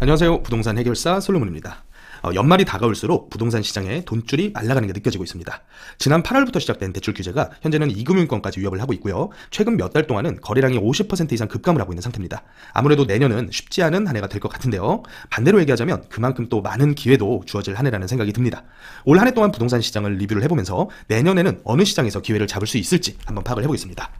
안녕하세요. 부동산 해결사 솔로몬입니다. 연말이 다가올수록 부동산 시장에 돈줄이 말라가는 게 느껴지고 있습니다. 지난 8월부터 시작된 대출 규제가 현재는 이금융권까지 위협을 하고 있고요. 최근 몇 달 동안은 거래량이 50% 이상 급감을 하고 있는 상태입니다. 아무래도 내년은 쉽지 않은 한 해가 될 것 같은데요. 반대로 얘기하자면 그만큼 또 많은 기회도 주어질 한 해라는 생각이 듭니다. 올 한 해 동안 부동산 시장을 리뷰를 해보면서 내년에는 어느 시장에서 기회를 잡을 수 있을지 한번 파악을 해보겠습니다.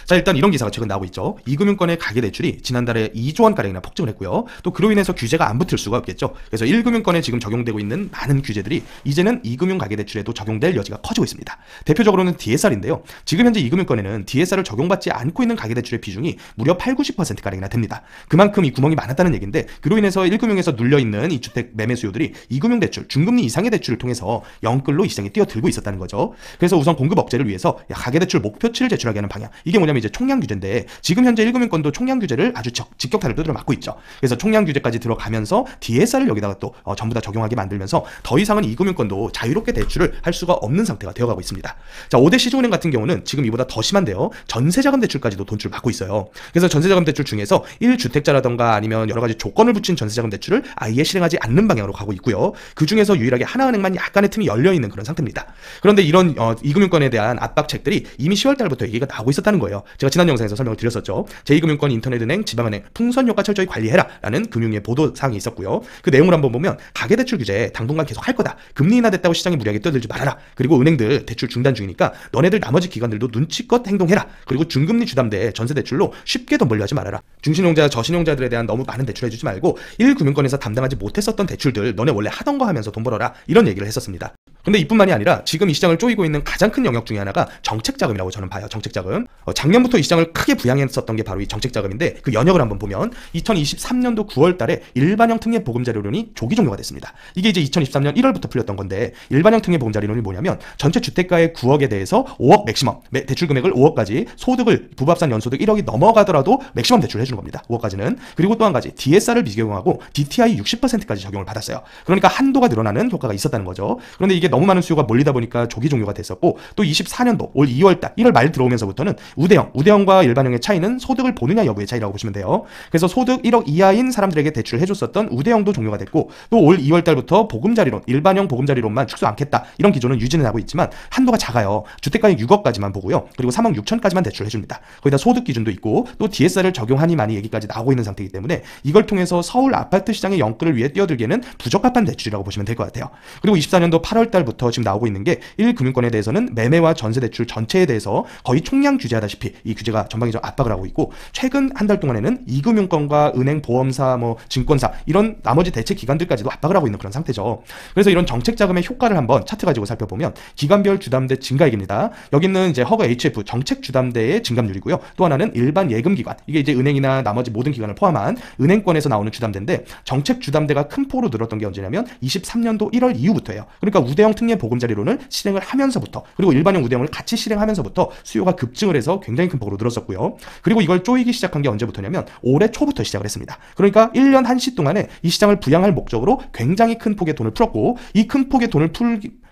자, 일단 이런 기사가 최근 나오고 있죠. 이금융권의 가계대출이 지난달에 2조 원가량이나 폭증을 했고요. 또 그로 인해서 규제가 안 붙을 수가 없겠죠. 그래서 1금융권에 지금 적용되고 있는 많은 규제들이 이제는 2금융 가계대출에도 적용될 여지가 커지고 있습니다. 대표적으로는 DSR인데요. 지금 현재 2금융권에는 DSR을 적용받지 않고 있는 가계대출의 비중이 무려 80~90%가량이나 됩니다. 그만큼 이 구멍이 많았다는 얘기인데, 그로 인해서 1금융에서 눌려있는 이 주택 매매 수요들이 2금융 대출, 중금리 이상의 대출을 통해서 영끌로 이 시장에 뛰어들고 있었다는 거죠. 그래서 우선 공급 억제를 위해서 가계대출 목표치를 제출하게 하는 방향, 이게 뭐냐면 이제 총량 규제인데, 지금 현재 1금융권도 총량 규제를 아주 직격탄을 두드려 맞고 있죠. 그래서 총량 규제까지 들어가면서 DSR을 여기다가 또 전부 다 적용하게 만들면서 더 이상은 2금융권도 자유롭게 대출을 할 수가 없는 상태가 되어가고 있습니다. 자, 5대 시중은행 같은 경우는 지금 이보다 더 심한데요. 전세자금 대출까지도 돈줄 받고 있어요. 그래서 전세자금 대출 중에서 1주택자라던가 아니면 여러 가지 조건을 붙인 전세자금 대출을 아예 실행하지 않는 방향으로 가고 있고요. 그 중에서 유일하게 하나은행만 약간의 틈이 열려있는 그런 상태입니다. 그런데 이런 2금융권에 대한 압박책들이 이미 10월 달부터 얘기가 나오고 있었다는 거예요. 제가 지난 영상에서 설명을 드렸었죠. 제2금융권, 인터넷은행, 지방은행 풍선효과 철저히 관리해라 라는 금융위의 보도사항이 있었고요. 그 내용을 한번 보면 가계대출 규제 당분간 계속 할 거다. 금리 인하됐다고 시장에 무리하게 떠들지 말아라. 그리고 은행들 대출 중단 중이니까 너네들 나머지 기관들도 눈치껏 행동해라. 그리고 중금리 주담대 전세대출로 쉽게 돈 벌려하지 말아라. 중신용자, 저신용자들에 대한 너무 많은 대출 해주지 말고 1금융권에서 담당하지 못했었던 대출들 너네 원래 하던 거 하면서 돈 벌어라. 이런 얘기를 했었습니다. 근데 이뿐만이 아니라 지금 이 시장을 쪼이고 있는 가장 큰 영역 중에 하나가 정책자금이라고 저는 봐요. 정책자금. 작년부터 이 시장을 크게 부양했었던 게 바로 이 정책자금인데, 그 연역을 한번 보면 2023년도 9월 달에 일반형 특례 보금자리론이 조기 종료가 됐습니다. 이게 이제 2023년 1월부터 풀렸던 건데, 일반형 특례 보금자리론이 뭐냐면 전체 주택가의 9억에 대해서 5억 맥시멈, 대출 금액을 5억까지, 소득을 부합산 연소득 1억이 넘어가더라도 맥시멈 대출을 해주는 겁니다. 5억까지는. 그리고 또 한 가지 DSR을 미적용하고 DTI 60%까지 적용을 받았어요. 그러니까 한도가 늘어나는 효과가 있었다는 거죠. 그런데 이게 너무 많은 수요가 몰리다 보니까 조기 종료가 됐었고, 또 24년도 올 2월달 1월 말 들어오면서부터는 우대형과 일반형의 차이는 소득을 보느냐 여부의 차이라고 보시면 돼요. 그래서 소득 1억 이하인 사람들에게 대출을 해줬었던 우대형도 종료가 됐고, 또 올 2월달부터 보금자리론, 일반형 보금자리론만 축소 않겠다 이런 기조는 유지는 하고 있지만 한도가 작아요. 주택가액 6억까지만 보고요. 그리고 3억 6천까지만 대출을 해줍니다. 거기다 소득 기준도 있고 또 DSR을 적용하니 많이 얘기까지 나오고 있는 상태이기 때문에 이걸 통해서 서울 아파트 시장의 영끌을 위해 뛰어들기에는 부적합한 대출이라고 보시면 될 것 같아요. 그리고 24년도 8월달부터 지금 나오고 있는 게 1금융권에 대해서는 매매와 전세대출 전체에 대해서 거의 총량 규제하다시피 이 규제가 전방위적 압박을 하고 있고, 최근 한 달 동안에는 2금융권과 은행, 보험사, 증권사 이런 나머지 대체 기관들까지도 압박을 하고 있는 그런 상태죠. 그래서 이런 정책자금의 효과를 한번 차트 가지고 살펴보면 기관별 주담대 증가액입니다. 여기는 이제 허가 HF 정책 주담대의 증감률이고요. 또 하나는 일반 예금기관, 이게 이제 은행이나 나머지 모든 기관을 포함한 은행권에서 나오는 주담대인데, 정책 주담대가 큰 폭으로 늘었던 게 언제냐면 23년도 1월 이후부터예요. 그러니까 우대형 특례 보금자리론을 실행을 하면서부터, 그리고 일반형 우대형을 같이 실행하면서부터 수요가 급증을 해서 굉장히 큰 폭으로 늘었었고요. 그리고 이걸 쪼이기 시작한 게 언제부터냐면 올해 초부터 시작을 했습니다. 그러니까 1년 한시 동안에 이 시장을 부양할 목적으로 굉장히 큰 폭의 돈을 풀었고, 이 큰 폭의 돈을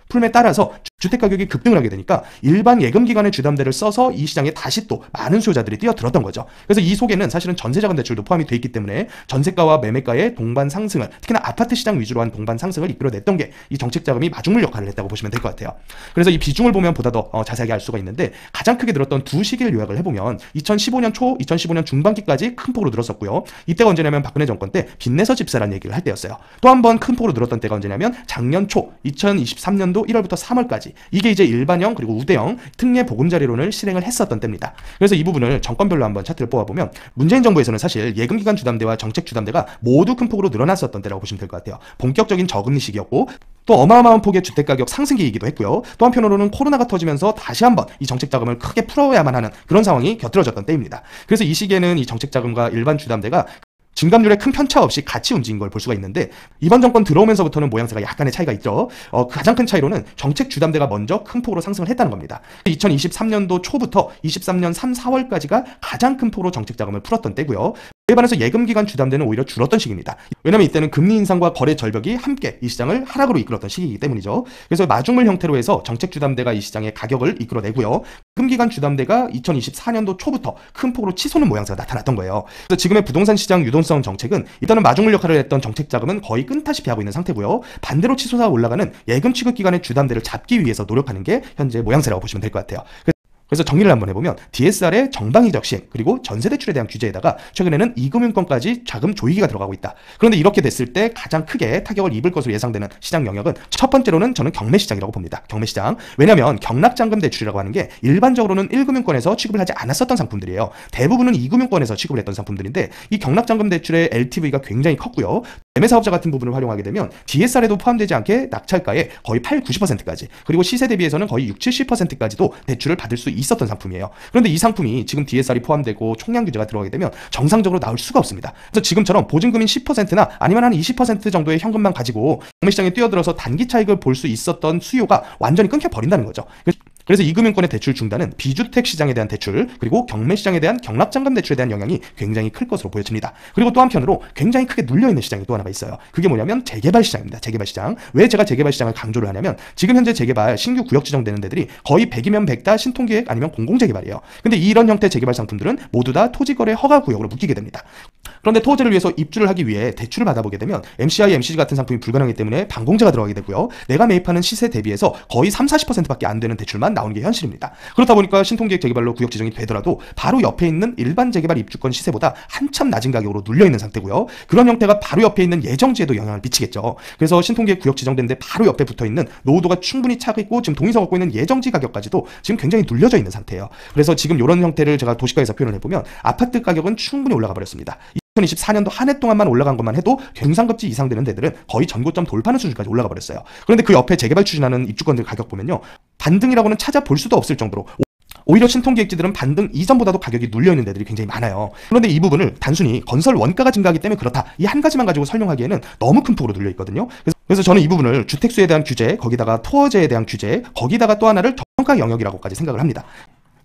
풀음에 따라서 주택가격이 급등을 하게 되니까 일반 예금기관의 주담대를 써서 이 시장에 다시 또 많은 수요자들이 뛰어들었던 거죠. 그래서 이 속에는 사실은 전세자금 대출도 포함이 돼 있기 때문에 전세가와 매매가의 동반 상승을, 특히나 아파트 시장 위주로 한 동반 상승을 이끌어냈던 게 이 정책자금이 마중물 역할을 했다고 보시면 될 것 같아요. 그래서 이 비중을 보면 보다 더 자세하게 알 수가 있는데, 가장 크게 늘었던 두 시기를 요약을 해보면 2015년 초, 2015년 중반기까지 큰 폭으로 늘었었고요. 이때가 언제냐면 박근혜 정권 때 빚내서 집사라는 얘기를 할 때였어요. 또 한 번 큰 폭으로 늘었던 때가 언제냐면 작년 초 2023년도 1월부터 3월까지, 이게 이제 일반형 그리고 우대형 특례 보금자리론을 실행을 했었던 때입니다. 그래서 이 부분을 정권별로 한번 차트를 뽑아보면 문재인 정부에서는 사실 예금기관 주담대와 정책 주담대가 모두 큰 폭으로 늘어났었던 때라고 보시면 될 것 같아요. 본격적인 저금리 시기였고, 또 어마어마한 폭의 주택가격 상승기이기도 했고요. 또 한편으로는 코로나가 터지면서 다시 한번 이 정책자금을 크게 풀어야만 하는 그런 상황이 곁들어졌던 때입니다. 그래서 이 시기에는 이 정책자금과 일반 주담대가 증감률에 큰 편차 없이 같이 움직인 걸 볼 수가 있는데, 이번 정권 들어오면서부터는 모양새가 약간의 차이가 있죠. 가장 큰 차이로는 정책 주담대가 먼저 큰 폭으로 상승을 했다는 겁니다. 2023년도 초부터 23년 3, 4월까지가 가장 큰 폭으로 정책 자금을 풀었던 때고요. 그에 반해서 예금기관 주담대는 오히려 줄었던 시기입니다. 왜냐하면 이때는 금리 인상과 거래 절벽이 함께 이 시장을 하락으로 이끌었던 시기이기 때문이죠. 그래서 마중물 형태로 해서 정책 주담대가 이 시장의 가격을 이끌어내고요. 예금기관 주담대가 2024년도 초부터 큰 폭으로 치솟는 모양새가 나타났던 거예요. 그래서 지금의 부동산 시장 유동성 정책은 일단은 마중물 역할을 했던 정책 자금은 거의 끈타시피 하고 있는 상태고요. 반대로 치솟아 올라가는 예금 취급기관의 주담대를 잡기 위해서 노력하는 게 현재 모양새라고 보시면 될 것 같아요. 그래서 정리를 한번 해보면 DSR의 정방위적 시행 그리고 전세대출에 대한 규제에다가 최근에는 이금융권까지 자금 조이기가 들어가고 있다. 그런데 이렇게 됐을 때 가장 크게 타격을 입을 것으로 예상되는 시장 영역은 첫 번째로는 저는 경매시장이라고 봅니다. 경매시장. 왜냐하면 경락잔금 대출이라고 하는 게 일반적으로는 1금융권에서 취급을 하지 않았었던 상품들이에요. 대부분은 2금융권에서 취급을 했던 상품들인데 이 경락잔금 대출의 LTV가 굉장히 컸고요. 매매사업자 같은 부분을 활용하게 되면 DSR에도 포함되지 않게 낙찰가의 거의 8, 90%까지 그리고 시세 대비해서는 거의 6, 70%까지도 대출을 받을 수 있었던 상품이에요. 그런데 이 상품이 지금 DSR이 포함되고 총량 규제가 들어가게 되면 정상적으로 나올 수가 없습니다. 그래서 지금처럼 보증금인 10%나 아니면 한 20% 정도의 현금만 가지고 경매시장에 뛰어들어서 단기 차익을 볼 수 있었던 수요가 완전히 끊겨버린다는 거죠. 그래서 이금융권의 대출 중단은 비주택 시장에 대한 대출 그리고 경매시장에 대한 경락잔금 대출에 대한 영향이 굉장히 클 것으로 보여집니다. 그리고 또 한편으로 굉장히 크게 눌려있는 시장이 또 하나가 있어요. 그게 뭐냐면 재개발 시장입니다. 재개발 시장. 왜 제가 재개발 시장을 강조를 하냐면 지금 현재 재개발 신규 구역 지정되는 데들이 거의 100이면 100다 신통기획 아니면 공공재개발이에요. 근데 이런 형태의 재개발 상품들은 모두 다 토지거래 허가 구역으로 묶이게 됩니다. 그런데 토지를 위해서 입주를 하기 위해 대출을 받아보게 되면 MCI, MCG 같은 상품이 불가능하기 때문에 반공제가 들어가게 되고요. 내가 매입하는 시세 대비해서 거의 3, 40%밖에 안 되는 대출만 나오는 게 현실입니다. 그렇다 보니까 신통기획 재개발로 구역 지정이 되더라도 바로 옆에 있는 일반 재개발 입주권 시세보다 한참 낮은 가격으로 눌려있는 상태고요. 그런 형태가 바로 옆에 있는 예정지에도 영향을 미치겠죠. 그래서 신통기획 구역 지정되는데 바로 옆에 붙어있는 노후도가 충분히 차고 있고 지금 동의서 갖고 있는 예정지 가격까지도 지금 굉장히 눌려져 있는 상태예요. 그래서 지금 이런 형태를 제가 도시가에서 표현을 해보면 아파트 가격은 충분히 올라가 버렸습니다. 2024년도 한 해 동안만 올라간 것만 해도 경상급지 이상 되는 데들은 거의 전고점 돌파하는 수준까지 올라가 버렸어요. 그런데 그 옆에 재개발 추진하는 입주권들 가격 보면요. 반등이라고는 찾아볼 수도 없을 정도로 오히려 신통기획지들은 반등 이전보다도 가격이 눌려있는 데들이 굉장히 많아요. 그런데 이 부분을 단순히 건설 원가가 증가하기 때문에 그렇다. 이 한 가지만 가지고 설명하기에는 너무 큰 폭으로 눌려있거든요. 그래서 저는 이 부분을 주택수에 대한 규제, 거기다가 토어제에 대한 규제, 거기다가 또 하나를 정가 영역이라고까지 생각을 합니다.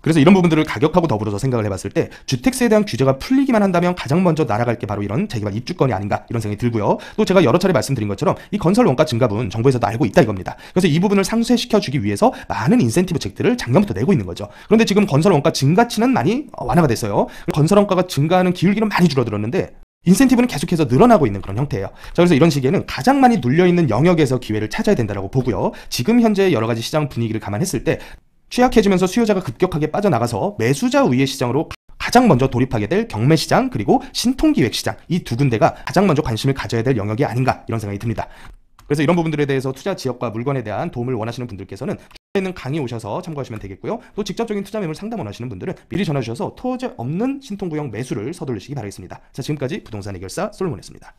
그래서 이런 부분들을 가격하고 더불어서 생각을 해봤을 때 주택세에 대한 규제가 풀리기만 한다면 가장 먼저 날아갈 게 바로 이런 재개발 입주권이 아닌가 이런 생각이 들고요. 또 제가 여러 차례 말씀드린 것처럼 이 건설 원가 증가분 정부에서도 알고 있다 이겁니다. 그래서 이 부분을 상쇄시켜주기 위해서 많은 인센티브 책들을 작년부터 내고 있는 거죠. 그런데 지금 건설 원가 증가치는 많이 완화가 됐어요. 건설 원가가 증가하는 기울기는 많이 줄어들었는데 인센티브는 계속해서 늘어나고 있는 그런 형태예요. 자, 그래서 이런 시기에는 가장 많이 눌려있는 영역에서 기회를 찾아야 된다고 보고요. 지금 현재 여러 가지 시장 분위기를 감안했을 때 취약해지면서 수요자가 급격하게 빠져나가서 매수자 우위의 시장으로 가장 먼저 돌입하게 될 경매시장 그리고 신통기획시장 이 두 군데가 가장 먼저 관심을 가져야 될 영역이 아닌가 이런 생각이 듭니다. 그래서 이런 부분들에 대해서 투자 지역과 물건에 대한 도움을 원하시는 분들께서는 주에 있는 강의 오셔서 참고하시면 되겠고요. 또 직접적인 투자 매물 상담 원하시는 분들은 미리 전화 주셔서 토어제 없는 신통구역 매수를 서두르시기 바라겠습니다. 자, 지금까지 부동산 해결사 솔로몬이었습니다.